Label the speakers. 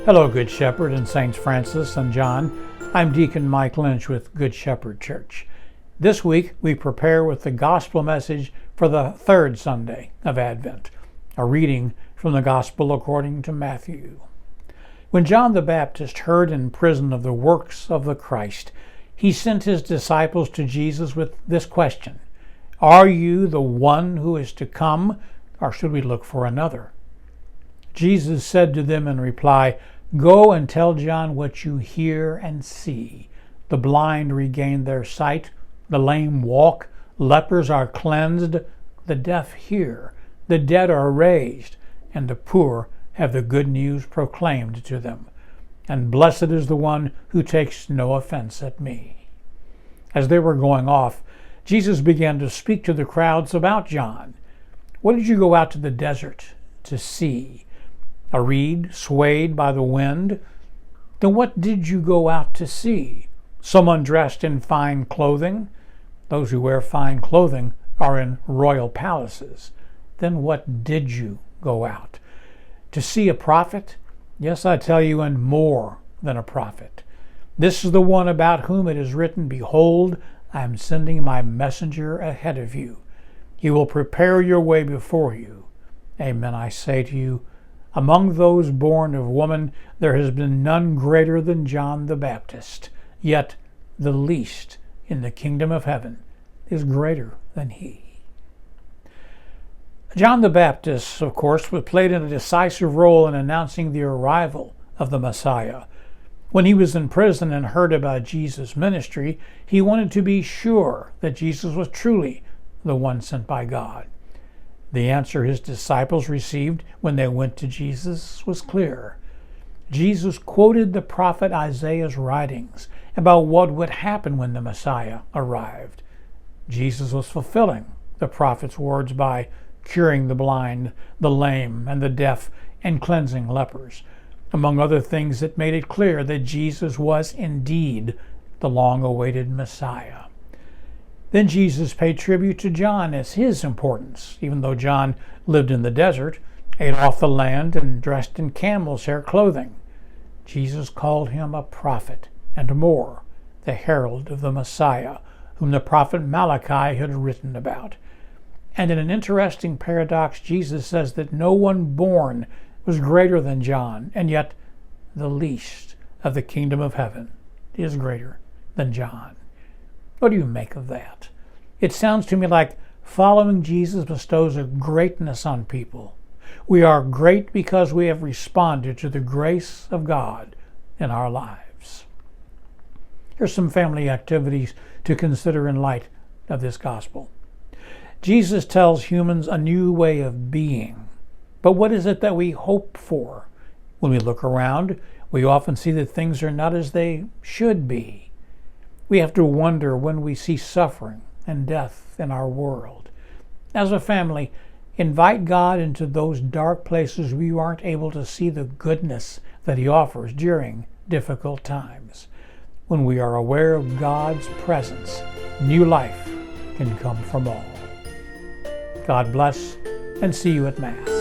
Speaker 1: Hello, Good Shepherd and Saints Francis and John. I'm Deacon Mike Lynch with Good Shepherd Church. This week we prepare with the gospel message for the third Sunday of Advent, a reading from the Gospel according to Matthew. When John the Baptist heard in prison of the works of the Christ, he sent his disciples to Jesus with this question: "Are you the one who is to come, or should we look for another?" Jesus said to them in reply, "Go and tell John what you hear and see. The blind regain their sight, the lame walk, lepers are cleansed, the deaf hear, the dead are raised, and the poor have the good news proclaimed to them. And blessed is the one who takes no offense at me." As they were going off, Jesus began to speak to the crowds about John. "What did you go out to the desert to see? A reed swayed by the wind? Then what did you go out to see? Someone dressed in fine clothing? Those who wear fine clothing are in royal palaces. Then what did you go out? To see a prophet? Yes, I tell you, and more than a prophet. This is the one about whom it is written, 'Behold, I am sending my messenger ahead of you. He will prepare your way before you.' Amen, I say to you, among those born of woman, there has been none greater than John the Baptist. Yet the least in the kingdom of heaven is greater than he." John the Baptist, of course, played a decisive role in announcing the arrival of the Messiah. When he was in prison and heard about Jesus' ministry, he wanted to be sure that Jesus was truly the one sent by God. The answer his disciples received when they went to Jesus was clear. Jesus quoted the prophet Isaiah's writings about what would happen when the Messiah arrived. Jesus was fulfilling the prophet's words by curing the blind, the lame, and the deaf, and cleansing lepers. Among other things, it made it clear that Jesus was indeed the long-awaited Messiah. Then Jesus paid tribute to John as his importance, even though John lived in the desert, ate off the land, and dressed in camel's hair clothing. Jesus called him a prophet, and more, the herald of the Messiah, whom the prophet Malachi had written about. And in an interesting paradox, Jesus says that no one born was greater than John, and yet the least of the kingdom of heaven is greater than John. What do you make of that? It sounds to me like following Jesus bestows a greatness on people. We are great because we have responded to the grace of God in our lives. Here's some family activities to consider in light of this gospel. Jesus tells humans a new way of being. But what is it that we hope for? When we look around, we often see that things are not as they should be. We have to wonder when we see suffering and death in our world. As a family, invite God into those dark places we aren't able to see the goodness that He offers during difficult times. When we are aware of God's presence, new life can come from all. God bless, and see you at Mass.